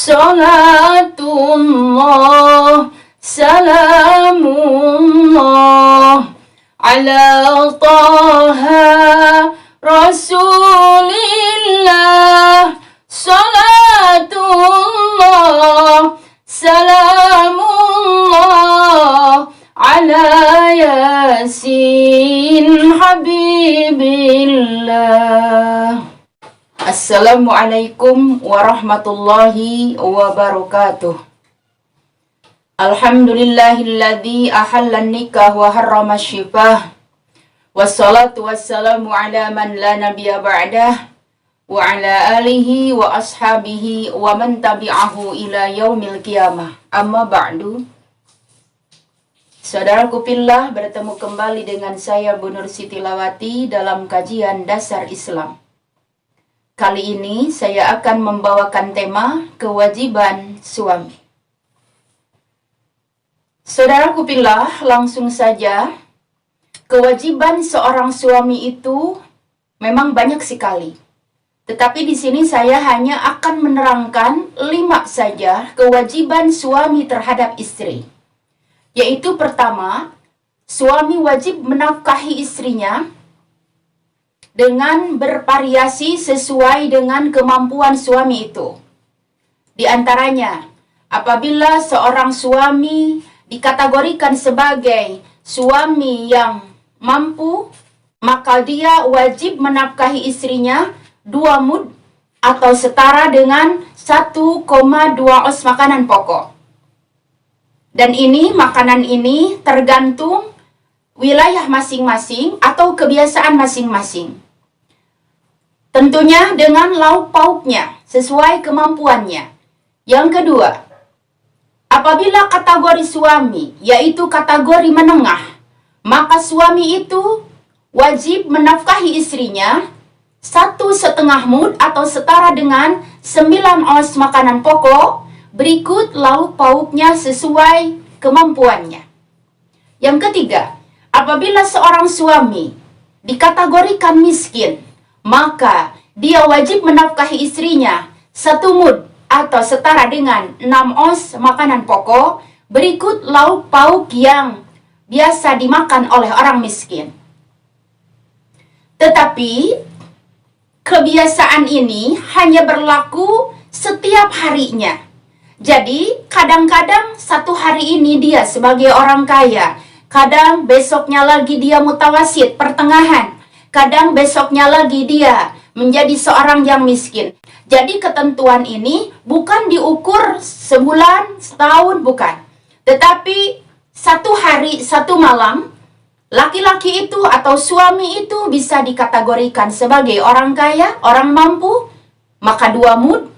Salatullah, salamullah ala taha Rasulillah. Salatullah, salamullah ala Yasin Habibillah. Assalamualaikum warahmatullahi wabarakatuh. Alhamdulillahilladzi ahallan nikah wa harrama syifah. Wassalatu wassalamu ala man la nabiyya ba'dah wa ala alihi wa ashabihi wa man tabi'ahu ila yaumil qiyamah. Amma ba'du. Saudaraku fillah, bertemu kembali dengan saya Bu Nur Siti Lawati dalam kajian dasar Islam. Kali ini saya akan membawakan tema kewajiban suami. Saudaraku fillah, langsung saja. Kewajiban seorang suami itu memang banyak sekali. Tetapi di sini saya hanya akan menerangkan 5 saja kewajiban suami terhadap istri. Yaitu pertama, suami wajib menafkahi istrinya dengan bervariasi sesuai dengan kemampuan suami itu. Di antaranya, apabila seorang suami dikategorikan sebagai suami yang mampu, maka dia wajib menafkahi istrinya 2 mud atau setara dengan 1,2 os makanan pokok. Dan makanan ini tergantung wilayah masing-masing atau kebiasaan masing-masing. Tentunya dengan lauk pauknya sesuai kemampuannya. Yang kedua, apabila kategori suami yaitu kategori menengah, maka suami itu wajib menafkahi istrinya 1,5 mud atau setara dengan 9 os makanan pokok, berikut lauk pauknya sesuai kemampuannya. Yang ketiga, apabila seorang suami dikategorikan miskin, maka dia wajib menafkahi istrinya 1 mud atau setara dengan 6 os makanan pokok, berikut lauk pauk yang biasa dimakan oleh orang miskin. Tetapi kebiasaan ini hanya berlaku setiap harinya. Jadi kadang-kadang satu hari ini dia sebagai orang kaya, kadang besoknya lagi dia mutawasid pertengahan, kadang besoknya lagi dia menjadi seorang yang miskin. Jadi ketentuan ini bukan diukur sebulan, setahun, bukan. Tetapi satu hari, satu malam, laki-laki itu atau suami itu bisa dikategorikan sebagai orang kaya, orang mampu, maka 2 mud.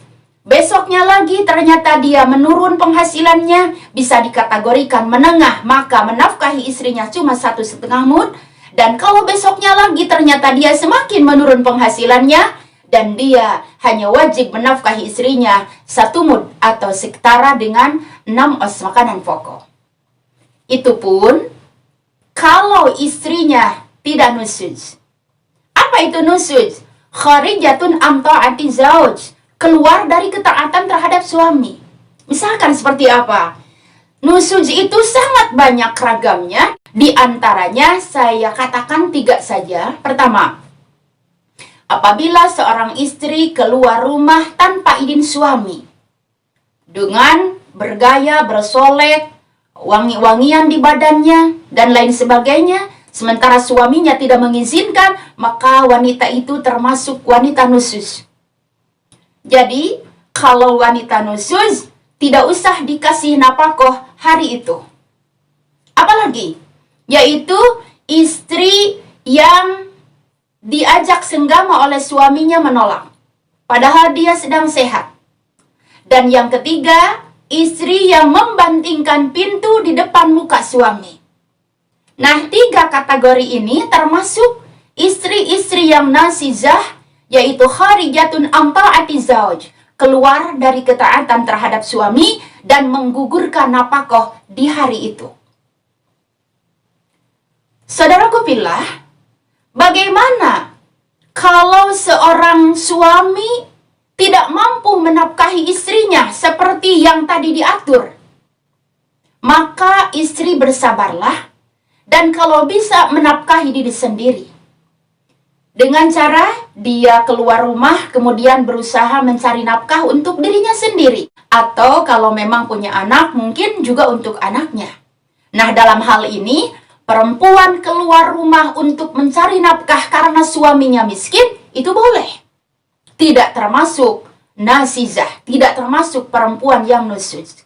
Besoknya lagi ternyata dia menurun penghasilannya, bisa dikategorikan menengah, maka menafkahi istrinya cuma 1,5 mud. Dan kalau besoknya lagi ternyata dia semakin menurun penghasilannya, dan dia hanya wajib menafkahi istrinya 1 mud atau setara dengan 6 os makanan pokok. Itu pun kalau istrinya tidak nusuz. Apa itu nusuz? Kharijatun an ta'ati zauj, keluar dari ketaatan terhadap suami. Misalkan seperti apa? Nusuz itu sangat banyak ragamnya. Di antaranya saya katakan 3 saja. Pertama, apabila seorang istri keluar rumah tanpa izin suami, dengan bergaya, bersolek, wangi-wangian di badannya, dan lain sebagainya, sementara suaminya tidak mengizinkan, maka wanita itu termasuk wanita nusuz. Jadi, kalau wanita nusuz, tidak usah dikasih nafkah hari itu. Apalagi, yaitu istri yang diajak senggama oleh suaminya menolak, padahal dia sedang sehat. Dan yang ketiga, istri yang membantingkan pintu di depan muka suami. Nah, 3 kategori ini termasuk istri-istri yang nasizah, yaitu kharijatun an ta'ati zauj, keluar dari ketaatan terhadap suami dan menggugurkan nafkah di hari itu. Saudaraku fillah, bagaimana kalau seorang suami tidak mampu menafkahi istrinya yang tadi diatur. Maka istri bersabarlah dan kalau bisa menafkahi diri sendiri. Dengan cara dia keluar rumah kemudian berusaha mencari nafkah untuk dirinya sendiri. Atau kalau memang punya anak mungkin juga untuk anaknya. Nah, dalam hal ini perempuan keluar rumah untuk mencari nafkah karena suaminya miskin itu boleh. Tidak termasuk nasizah, tidak termasuk perempuan yang nusuz.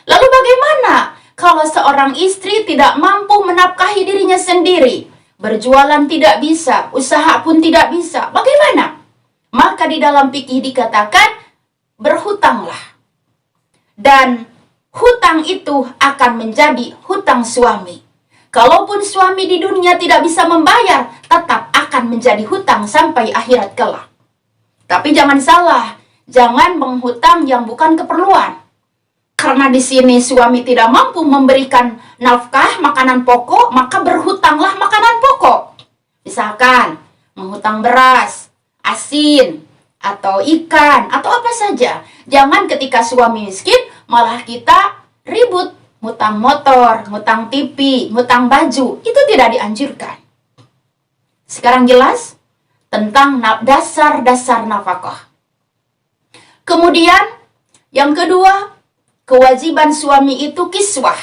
Lalu bagaimana kalau seorang istri tidak mampu menafkahi dirinya sendiri? Berjualan tidak bisa, usaha pun tidak bisa. Bagaimana? Maka di dalam fikih dikatakan berhutanglah. Dan hutang itu akan menjadi hutang suami. Kalaupun suami di dunia tidak bisa membayar, tetap akan menjadi hutang sampai akhirat kelak. Tapi jangan salah, jangan menghutang yang bukan keperluan. Karena di sini suami tidak mampu memberikan nafkah, makanan pokok, maka berhutanglah makanan pokok. Misalkan, menghutang beras, asin, atau ikan, atau apa saja. Jangan ketika suami miskin, malah kita ribut. Ngutang motor, ngutang TV, ngutang baju, itu tidak dianjurkan. Sekarang jelas tentang dasar-dasar nafkah. Kemudian, yang kedua, kewajiban suami itu kiswah.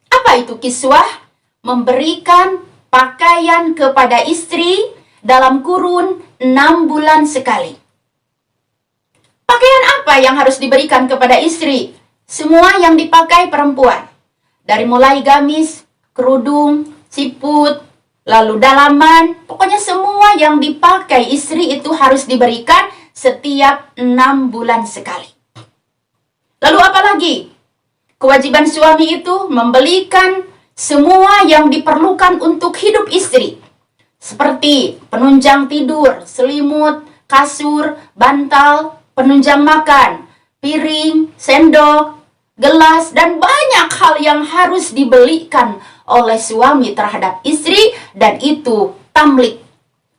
Apa itu kiswah? Memberikan pakaian kepada istri dalam kurun 6 bulan sekali. Pakaian apa yang harus diberikan kepada istri? Semua yang dipakai perempuan. Dari mulai gamis, kerudung, siput, lalu dalaman, pokoknya semua yang dipakai istri itu harus diberikan setiap 6 bulan sekali. Lalu apa lagi? Kewajiban suami itu membelikan semua yang diperlukan untuk hidup istri. Seperti penunjang tidur, selimut, kasur, bantal, penunjang makan, piring, sendok, gelas, dan banyak hal yang harus dibelikan oleh suami terhadap istri, dan itu tamlik,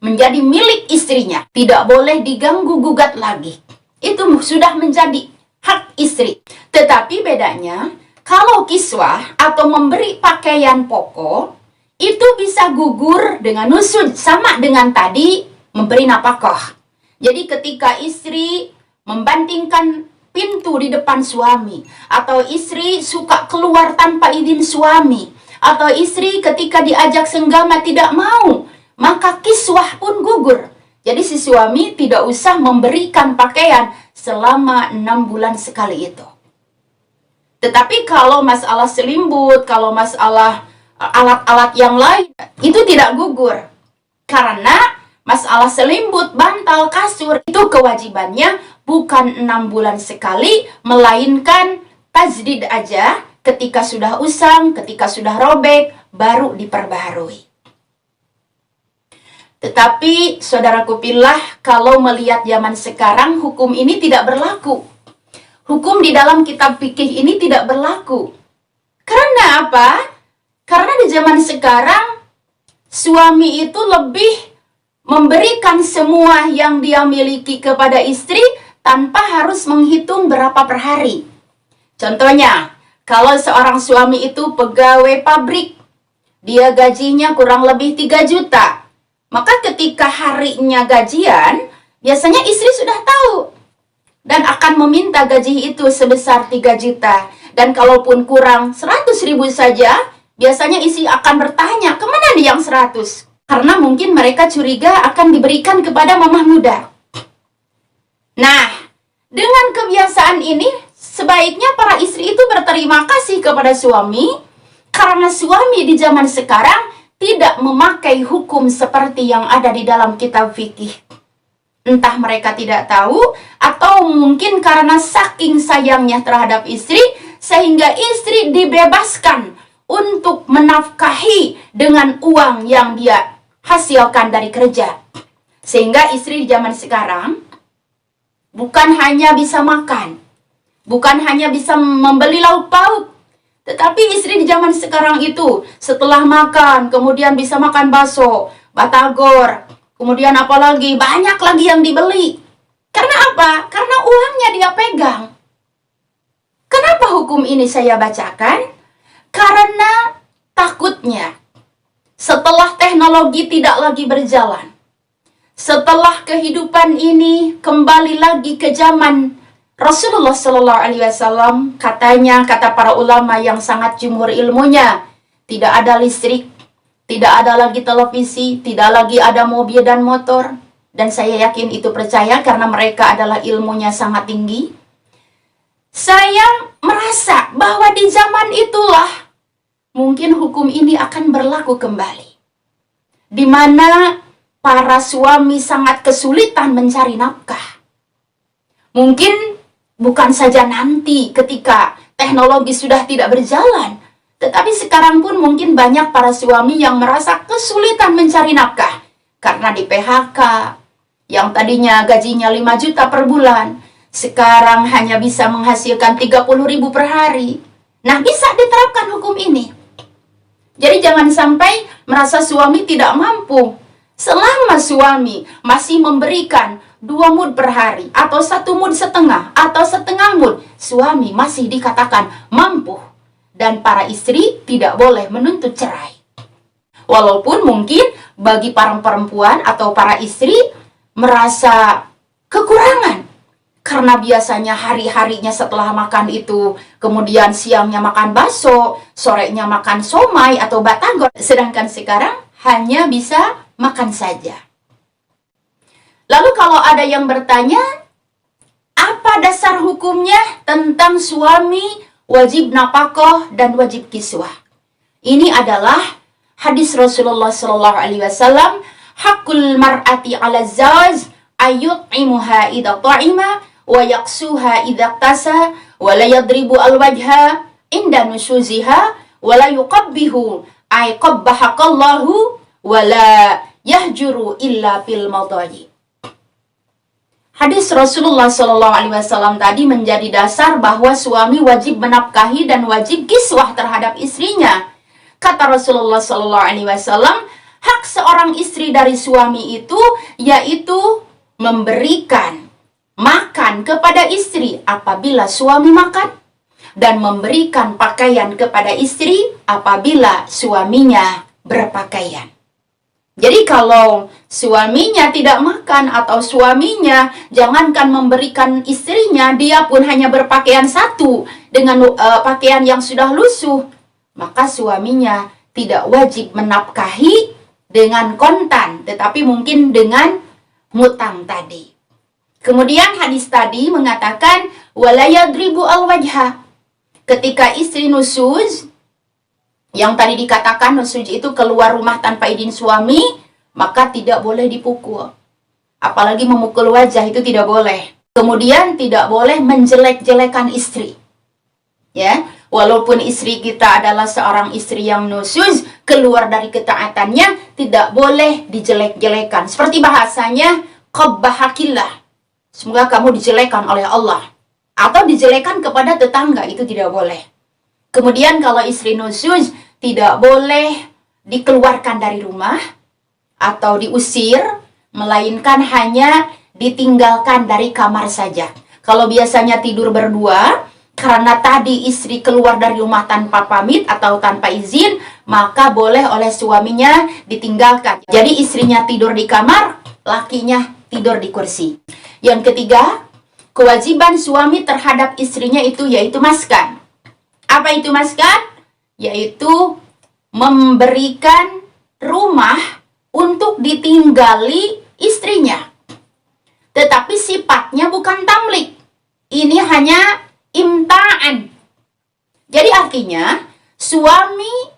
menjadi milik istrinya. Tidak boleh diganggu-gugat lagi. Itu sudah menjadi hak istri. Tetapi bedanya, kalau kiswah atau memberi pakaian pokok, itu bisa gugur dengan nusud, sama dengan tadi memberi nafkah. Jadi ketika istri membantingkan pintu di depan suami, atau istri suka keluar tanpa izin suami, atau istri ketika diajak senggama tidak mau, maka kiswah pun gugur. Jadi si suami tidak usah memberikan pakaian selama 6 bulan sekali itu. Tetapi kalau masalah selimbut, kalau masalah alat-alat yang lain, itu tidak gugur. Karena masalah selimbut, bantal, kasur, itu kewajibannya bukan 6 bulan sekali, melainkan tajdid aja. Ketika sudah usang, ketika sudah robek, baru diperbaharui. Tetapi, saudaraku pilih, kalau melihat zaman sekarang, hukum ini tidak berlaku. Hukum di dalam kitab fikih ini tidak berlaku. Karena apa? Karena di zaman sekarang, suami itu lebih memberikan semua yang dia miliki kepada istri tanpa harus menghitung berapa per hari. Contohnya, kalau seorang suami itu pegawai pabrik, dia gajinya kurang lebih 3 juta. Maka ketika harinya gajian, biasanya istri sudah tahu. Dan akan meminta gaji itu sebesar 3 juta. Dan kalaupun kurang 100 ribu saja, biasanya istri akan bertanya, kemana nih yang 100? Karena mungkin mereka curiga akan diberikan kepada mamah muda. Nah, dengan kebiasaan ini, sebaiknya para istri itu berterima kasih kepada suami, karena suami di zaman sekarang tidak memakai hukum seperti yang ada di dalam kitab fikih. Entah mereka tidak tahu, atau mungkin karena saking sayangnya terhadap istri, sehingga istri dibebaskan untuk menafkahi dengan uang yang dia hasilkan dari kerja. Sehingga istri di zaman sekarang bukan hanya bisa makan, bukan hanya bisa membeli lauk pauk, tetapi istri di zaman sekarang itu setelah makan, kemudian bisa makan bakso, batagor, kemudian apalagi banyak lagi yang dibeli. Karena apa? Karena uangnya dia pegang. ini saya bacakan karena takutnya setelah teknologi tidak lagi berjalan, setelah kehidupan ini kembali lagi ke zaman Rasulullah Shallallahu Alaihi Wasallam, katanya, kata para ulama yang sangat jumhur ilmunya, tidak ada listrik, tidak ada lagi televisi, tidak lagi ada mobil dan motor. Dan saya yakin itu percaya karena mereka adalah ilmunya sangat tinggi. Saya merasa bahwa di zaman itulah mungkin hukum ini akan berlaku kembali. Di mana para suami sangat kesulitan mencari nafkah. Mungkin bukan saja nanti ketika teknologi sudah tidak berjalan, tetapi sekarang pun mungkin banyak para suami yang merasa kesulitan mencari nafkah karena di PHK, yang tadinya gajinya 5 juta per bulan, sekarang hanya bisa menghasilkan 30.000 per hari. Nah, bisa diterapkan hukum ini. Jadi jangan sampai merasa suami tidak mampu. Selama suami masih memberikan 2 mood per hari, atau 1 mood setengah, atau setengah mood, suami masih dikatakan mampu. Dan para istri tidak boleh menuntut cerai. Walaupun mungkin bagi para perempuan atau para istri merasa kekurangan. Karena biasanya hari-harinya setelah makan itu, kemudian siangnya makan bakso, sorenya makan somai atau batagor. Sedangkan sekarang hanya bisa makan saja. Lalu kalau ada yang bertanya, apa dasar hukumnya tentang suami wajib nafkah dan wajib kiswah? Ini adalah hadis Rasulullah Sallallahu Alaihi Wasallam, hakul mar'ati ala zawj ayut'imuha idha ta'ima wa yaksuha idha tasa wa la yadribu al-wajha inda nusyuziha wa la yuqabbihu ay qabbahaqallahu wa la yahjuru illa fil madaji. Hadis Rasulullah Shallallahu Alaihi Wasallam tadi menjadi dasar bahwa suami wajib menafkahi dan wajib kiswah terhadap istrinya. Kata Rasulullah Shallallahu Alaihi Wasallam, hak seorang istri dari suami itu yaitu memberikan makan kepada istri apabila suami makan, dan memberikan pakaian kepada istri apabila suaminya berpakaian. Jadi kalau suaminya tidak makan atau suaminya jangankan memberikan istrinya, dia pun hanya berpakaian satu dengan pakaian yang sudah lusuh, maka suaminya tidak wajib menafkahi dengan kontan, tetapi mungkin dengan ngutang tadi. Kemudian hadis tadi mengatakan wala yadribu al-wajha. Ketika istri nusuz, yang tadi dikatakan nusuz itu keluar rumah tanpa izin suami, maka tidak boleh dipukul. Apalagi memukul wajah, itu tidak boleh. Kemudian tidak boleh menjelek-jelekan istri. Ya, walaupun istri kita adalah seorang istri yang nusuz, keluar dari ketaatannya, tidak boleh dijelek-jelekan. Seperti bahasanya qabbahakillah. Semoga kamu dijelekan oleh Allah. Atau dijelekan kepada tetangga, itu tidak boleh. Kemudian kalau istri nusuz, tidak boleh dikeluarkan dari rumah atau diusir, melainkan hanya ditinggalkan dari kamar saja. Kalau biasanya tidur berdua, karena tadi istri keluar dari rumah tanpa pamit atau tanpa izin, maka boleh oleh suaminya ditinggalkan. Jadi istrinya tidur di kamar, lakinya tidur di kursi. Yang ketiga, kewajiban suami terhadap istrinya itu yaitu maskan. Apa itu maskan? Yaitu memberikan rumah untuk ditinggali istrinya. Tetapi sifatnya bukan tamlik. Ini hanya imta'an. Jadi artinya suami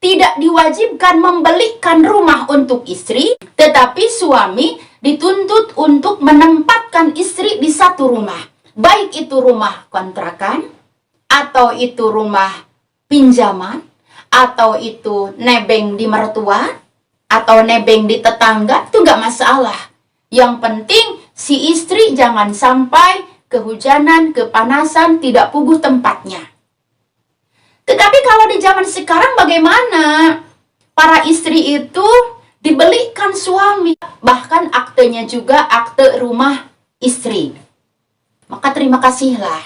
tidak diwajibkan membelikan rumah untuk istri, tetapi suami dituntut untuk menempatkan istri di satu rumah. Baik itu rumah kontrakan, atau itu rumah pinjaman, atau itu nebeng di mertua, atau nebeng di tetangga, itu nggak masalah. Yang penting si istri jangan sampai kehujanan, kepanasan, tidak puguh tempatnya. Tetapi kalau di zaman sekarang bagaimana? Para istri itu dibelikan suami, bahkan aktenya juga akte rumah istri. Maka terima kasihlah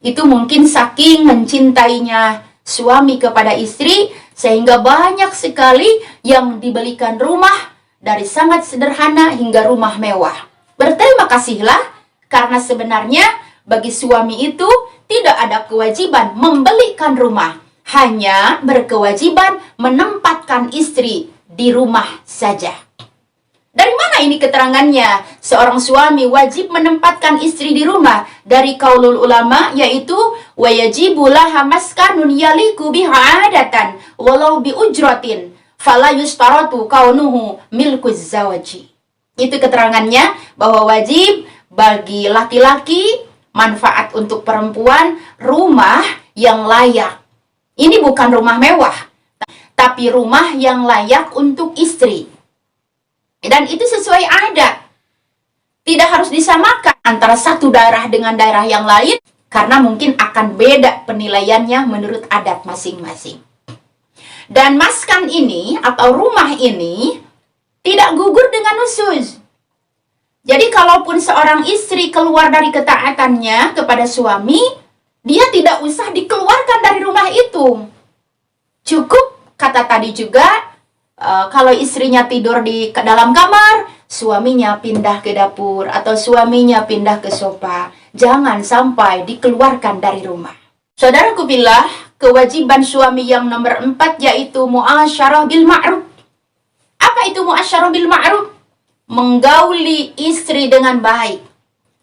Itu mungkin saking mencintainya suami kepada istri, sehingga banyak sekali yang dibelikan rumah dari sangat sederhana hingga rumah mewah. Berterima kasihlah, karena sebenarnya bagi suami itu tidak ada kewajiban membelikan rumah, hanya berkewajiban menempatkan istri di rumah saja. Dari mana ini keterangannya? Seorang suami wajib menempatkan istri di rumah. Dari kaulul ulama, yaitu wayajibu laha maskanun yaliku biha adatan walau bi ujratin fala yustaratu kaunuhu milkuz zawaji. Itu keterangannya, bahwa wajib bagi laki-laki, manfaat untuk perempuan, rumah yang layak. Ini bukan rumah mewah, tapi rumah yang layak untuk istri. Dan itu sesuai adat. Tidak harus disamakan antara satu daerah dengan daerah yang lain, karena mungkin akan beda penilaiannya menurut adat masing-masing. Dan maskan ini atau rumah ini tidak gugur dengan nusuz. Jadi kalaupun seorang istri keluar dari ketaatannya kepada suami, dia tidak usah dikeluarkan dari rumah itu. Cukup, kata tadi juga, kalau istrinya tidur di dalam kamar, suaminya pindah ke dapur atau suaminya pindah ke sofa. Jangan sampai dikeluarkan dari rumah. Saudaraku billah, kewajiban suami yang nomor 4 yaitu muasyarah bil ma'ruf. Apa itu muasyarah bil ma'ruf? Menggauli istri dengan baik,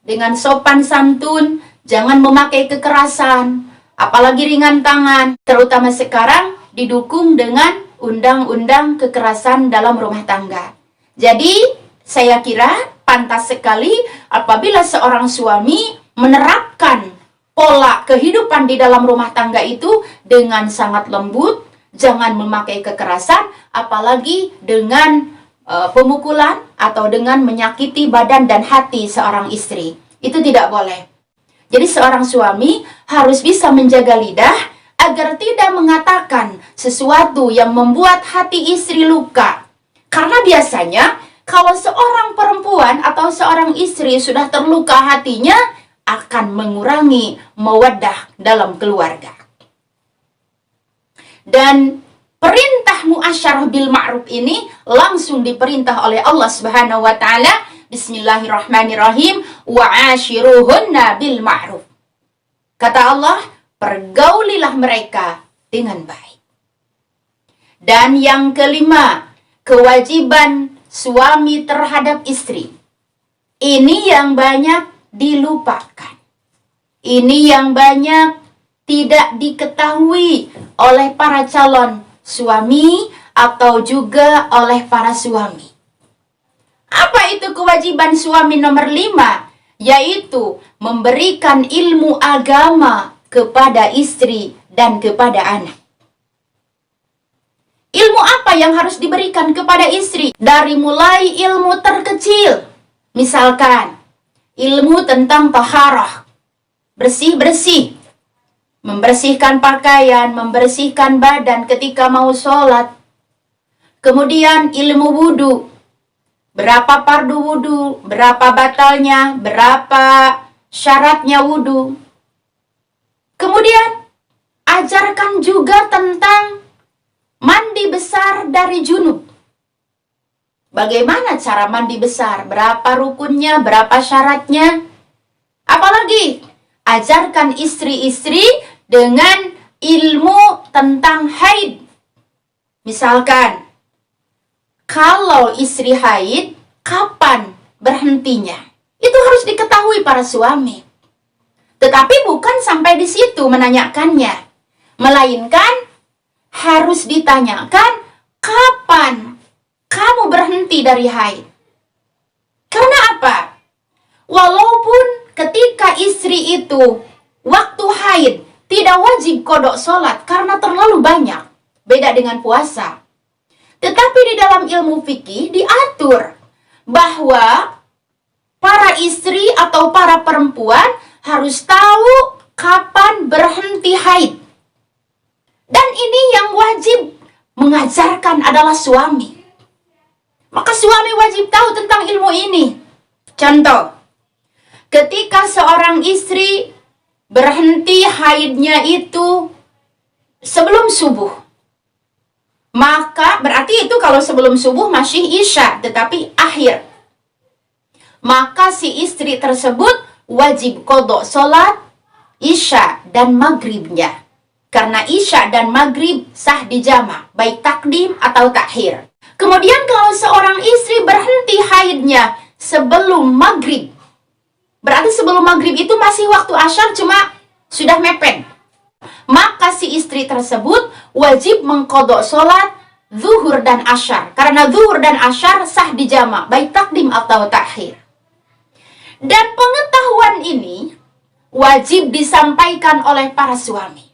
dengan sopan santun, jangan memakai kekerasan, apalagi ringan tangan. Terutama sekarang didukung dengan undang-undang kekerasan dalam rumah tangga. Jadi, saya kira pantas sekali apabila seorang suami menerapkan pola kehidupan di dalam rumah tangga itu dengan sangat lembut, jangan memakai kekerasan, apalagi dengan pemukulan atau dengan menyakiti badan dan hati seorang istri. Itu tidak boleh. Jadi seorang suami harus bisa menjaga lidah agar tidak mengatakan sesuatu yang membuat hati istri luka. Karena biasanya kalau seorang perempuan atau seorang istri sudah terluka hatinya, akan mengurangi mawaddah dalam keluarga. Dan perintah muasyarah bil ma'ruf ini langsung diperintah oleh Allah Subhanahu wa taala, bismillahirrahmanirrahim, wa ashiruhunna bil ma'ruf. Kata Allah, pergaulilah mereka dengan baik. Dan yang kelima, kewajiban suami terhadap istri. Ini yang banyak dilupakan. Ini yang banyak tidak diketahui oleh para calon suami atau juga oleh para suami. Apa itu kewajiban suami nomor 5? Yaitu memberikan ilmu agama kepada istri dan kepada anak. Ilmu apa yang harus diberikan kepada istri? Dari mulai ilmu terkecil. Misalkan, ilmu tentang taharah, bersih-bersih, membersihkan pakaian, membersihkan badan ketika mau sholat. Kemudian ilmu wudu, berapa fardu wudu, berapa batalnya, berapa syaratnya wudu. Kemudian ajarkan juga tentang mandi besar dari junub. Bagaimana cara mandi besar? Berapa rukunnya? Berapa syaratnya? Apalagi ajarkan istri-istri dengan ilmu tentang haid. Misalkan, kalau istri haid, kapan berhentinya? Itu harus diketahui para suami. Tetapi bukan sampai di situ menanyakannya, melainkan harus ditanyakan kapan kamu berhenti dari haid. Karena apa? Walaupun ketika istri itu waktu haid tidak wajib kodok sholat karena terlalu banyak, beda dengan puasa. Tetapi di dalam ilmu fikih diatur bahwa para istri atau para perempuan harus tahu kapan berhenti haid. Dan ini yang wajib mengajarkan adalah suami. Maka suami wajib tahu tentang ilmu ini. Contoh, ketika seorang istri berhenti haidnya itu sebelum subuh, maka berarti itu kalau sebelum subuh masih isya, tetapi akhir, maka si istri tersebut wajib qadha sholat isya dan maghribnya. Karena isya dan maghrib sah dijama, baik takdim atau takhir. Kemudian kalau seorang istri berhenti haidnya sebelum maghrib, berarti sebelum maghrib itu masih waktu asyar, cuma sudah mepet, maka si istri tersebut wajib mengqadha sholat zuhur dan asyar. Karena zuhur dan asyar sah dijama, baik takdim atau takhir. Dan pengetahuan ini wajib disampaikan oleh para suami.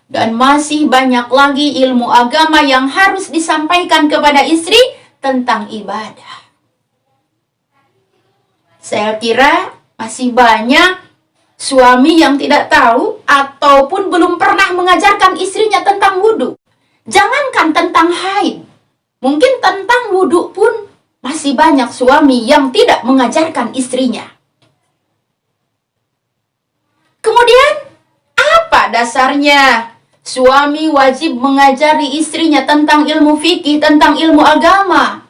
Dan masih banyak lagi ilmu agama yang harus disampaikan kepada istri tentang ibadah. Saya kira masih banyak suami yang tidak tahu ataupun belum pernah mengajarkan istrinya tentang wudhu. Jangankan tentang haid, mungkin tentang wudhu pun masih banyak suami yang tidak mengajarkan istrinya. Kemudian, apa dasarnya suami wajib mengajari istrinya tentang ilmu fikih, tentang ilmu agama?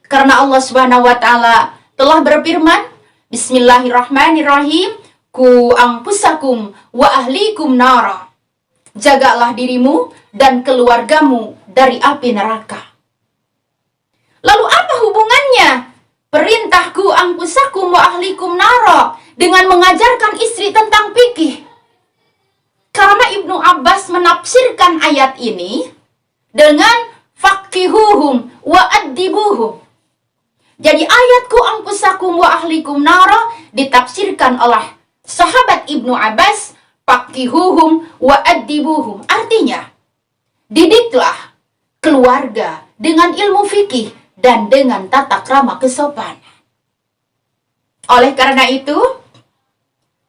Karena Allah Subhanahu wa taala telah berfirman, Bismillahirrahmanirrahim, Ku anfusakum wa ahlikum nara. Jagalah dirimu dan keluargamu dari api neraka. Lalu apa hubungannya perintahku anfusakum wa ahlikum nara dengan mengajarkan istri tentang fikih? Karena Ibnu Abbas menafsirkan ayat ini dengan faqihuhum wa addibuhum. Jadi ayatku anfusakum wa ahlikum nara ditafsirkan oleh sahabat Ibnu Abbas faqihuhum wa addibuhum. Artinya, didiklah keluarga dengan ilmu fikih dan dengan tata krama kesopanan. Oleh karena itu,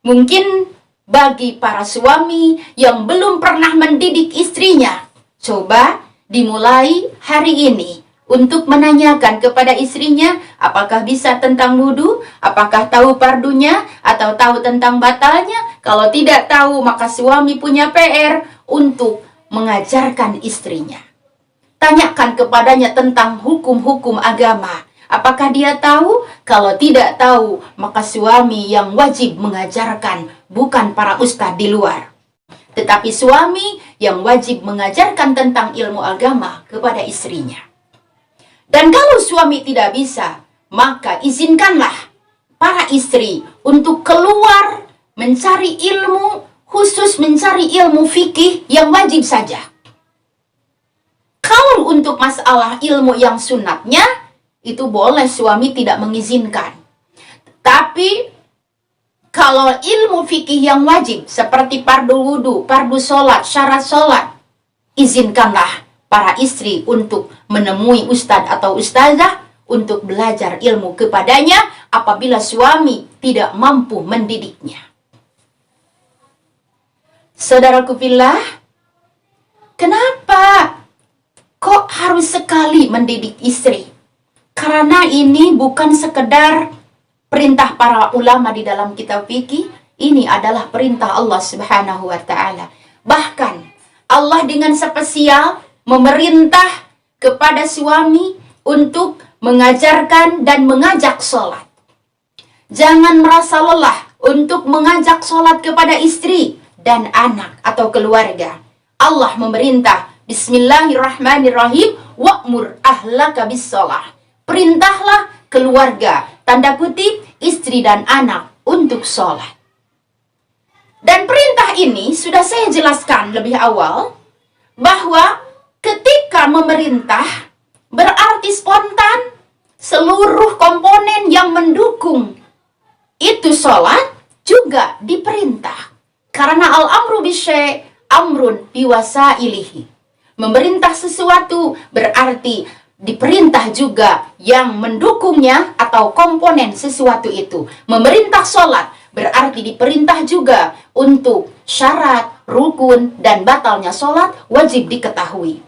mungkin bagi para suami yang belum pernah mendidik istrinya, coba dimulai hari ini untuk menanyakan kepada istrinya apakah bisa tentang wudhu, apakah tahu pardunya, atau tahu tentang batalnya. Kalau tidak tahu, maka suami punya PR untuk mengajarkan istrinya. Tanyakan kepadanya tentang hukum-hukum agama. Apakah dia tahu? Kalau tidak tahu, maka suami yang wajib mengajarkan, bukan para ustadz di luar, tetapi suami yang wajib mengajarkan tentang ilmu agama kepada istrinya. Dan kalau suami tidak bisa, maka izinkanlah para istri untuk keluar mencari ilmu, khusus mencari ilmu fikih yang wajib saja. Kalau untuk masalah ilmu yang sunatnya, itu boleh suami tidak mengizinkan. Tapi kalau ilmu fikih yang wajib seperti fardu wudu, fardu sholat, syarat sholat, izinkanlah para istri untuk menemui ustadz atau ustazah untuk belajar ilmu kepadanya apabila suami tidak mampu mendidiknya. Saudaraku fillah, kenapa kok harus sekali mendidik istri? Karena ini bukan sekedar perintah para ulama di dalam kitab fikih, ini adalah perintah Allah Subhanahu wa taala. Bahkan Allah dengan spesial memerintah kepada suami untuk mengajarkan dan mengajak sholat. Jangan merasa lelah untuk mengajak sholat kepada istri dan anak atau keluarga. Allah memerintah, Bismillahirrahmanirrahim, wa'mur ahlaka bis-sholah. Perintahlah keluarga, tanda kutip istri dan anak, untuk sholat. Dan perintah ini sudah saya jelaskan lebih awal, bahwa ketika memerintah berarti spontan, seluruh komponen yang mendukung itu sholat juga diperintah. Karena al-amru bisyai' amrun biwasailihi. Memerintah sesuatu berarti diperintah juga yang mendukungnya atau komponen sesuatu itu. Memerintah sholat berarti diperintah juga untuk syarat, rukun, dan batalnya sholat wajib diketahui.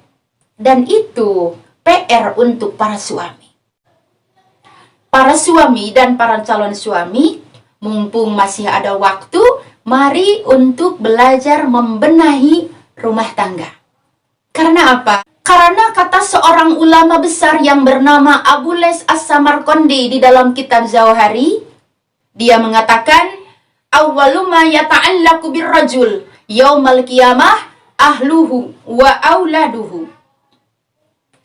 Dan itu PR untuk para suami. Para suami dan para calon suami Mumpung masih ada waktu, mari untuk belajar membenahi rumah tangga. Karena apa? Karena kata seorang ulama besar yang bernama Abu Lais As-Samarqandi di dalam kitab Zawahiri, dia mengatakan, awwalu ma yata'allaqu birrajul yaumal qiyamah ahluhu wa auladuhu.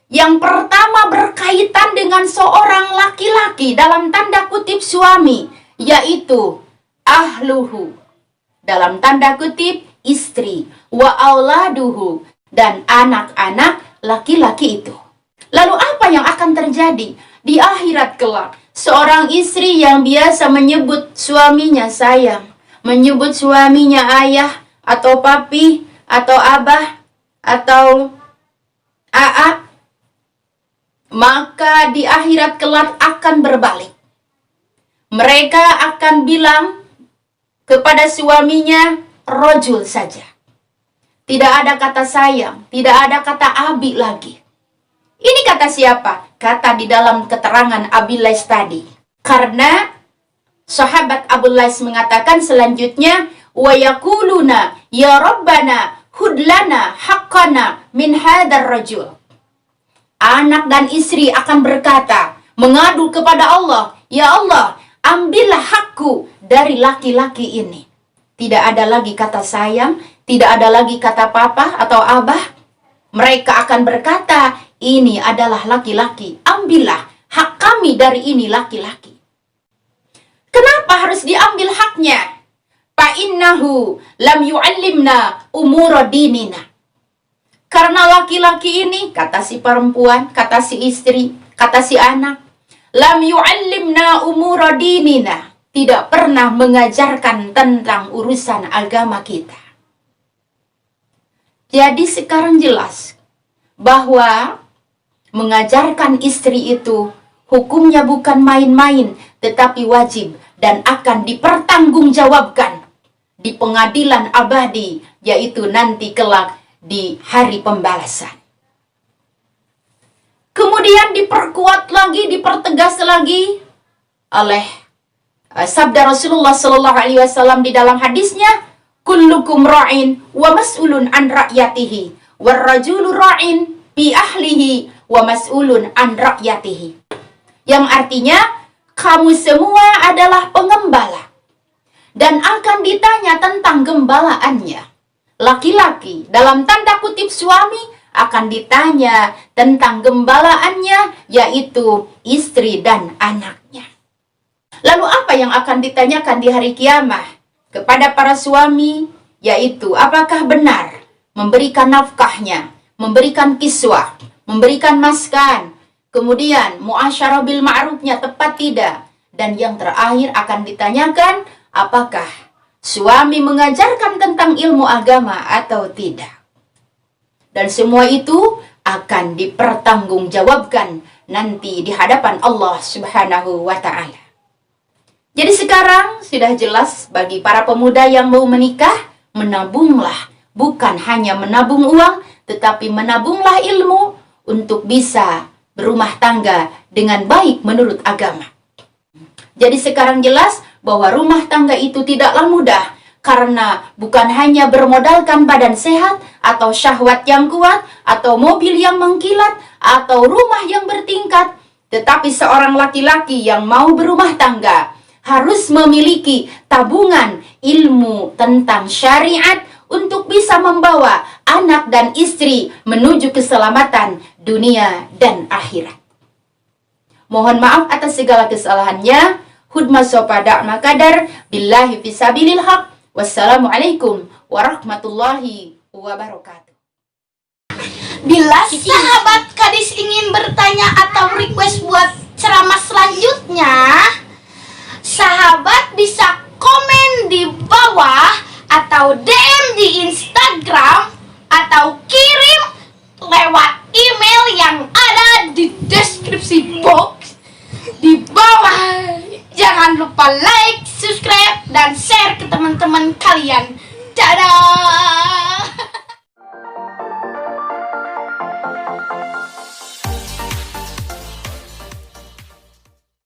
Yang pertama berkaitan dengan seorang laki-laki dalam tanda kutip suami, yaitu ahluhu, dalam tanda kutip istri, wa auladuhu, dan anak-anak laki-laki itu. Lalu apa yang akan terjadi di akhirat kelak? Seorang istri yang biasa menyebut suaminya sayang, menyebut suaminya ayah, atau papi, atau abah, atau aa, maka di akhirat kelak akan berbalik. Mereka akan bilang kepada suaminya rojul saja. Tidak ada kata sayang, tidak ada kata abi lagi. Ini kata siapa? Kata di dalam keterangan Abi Lais tadi. Karena sahabat Abu Lais mengatakan selanjutnya, wa yaquluna ya rabbana hudlana haqqana min hadzal rajul. Anak dan istri akan berkata, mengadu kepada Allah, ya Allah, ambillah hakku dari laki-laki ini. Tidak ada lagi kata sayang, tidak ada lagi kata papa atau abah. Mereka akan berkata, ini adalah laki-laki, ambillah hak kami dari ini laki-laki. Kenapa harus diambil haknya? Fa'innahu lam yu'allimna umura dinina. Karena laki-laki ini, kata si perempuan, kata si istri, kata si anak, lam yu'allimna umura dinina, tidak pernah mengajarkan tentang urusan agama kita. Jadi sekarang jelas bahwa mengajarkan istri itu hukumnya bukan main-main, tetapi wajib dan akan dipertanggungjawabkan di pengadilan abadi, yaitu nanti kelak di hari pembalasan. Kemudian diperkuat lagi, dipertegas lagi oleh sabda Rasulullah Sallallahu Alaihi Wasallam di dalam hadisnya, kullukum ra'in wa mas'ulun an ra'yatihi, war rajulu ra'in bi ahlihi wa mas'ulun an ra'yatihi. Yang artinya, kamu semua adalah pengembala dan akan ditanya tentang gembalaannya. Laki-laki dalam tanda kutip suami akan ditanya tentang gembalaannya, yaitu istri dan anaknya. Lalu apa yang akan ditanyakan di hari kiamat kepada para suami, yaitu apakah benar memberikan nafkahnya, memberikan kiswah, memberikan maskan, kemudian muasyarah bil ma'rufnya tepat tidak, dan yang terakhir akan ditanyakan apakah suami mengajarkan tentang ilmu agama atau tidak. Dan semua itu akan dipertanggungjawabkan nanti di hadapan Allah Subhanahu wa Ta'ala. Jadi sekarang sudah jelas bagi para pemuda yang mau menikah, menabunglah. Bukan hanya menabung uang, tetapi menabunglah ilmu untuk bisa berumah tangga dengan baik menurut agama. Jadi sekarang jelas bahwa rumah tangga itu tidaklah mudah, karena bukan hanya bermodalkan badan sehat, atau syahwat yang kuat, atau mobil yang mengkilat, atau rumah yang bertingkat, tetapi seorang laki-laki yang mau berumah tangga harus memiliki tabungan ilmu tentang syariat untuk bisa membawa anak dan istri menuju keselamatan dunia dan akhirat. Mohon maaf atas segala kesalahannya. Hudma sopada makadar billahi fisabilil haq. Wassalamualaikum warahmatullahi wabarakatuh. Bila sahabat Kadis ingin bertanya atau request buat ceramah selanjutnya, sahabat bisa komen di bawah atau DM di Instagram atau kirim lewat email yang ada di deskripsi box di bawah. Jangan lupa like, subscribe, dan share ke teman-teman kalian.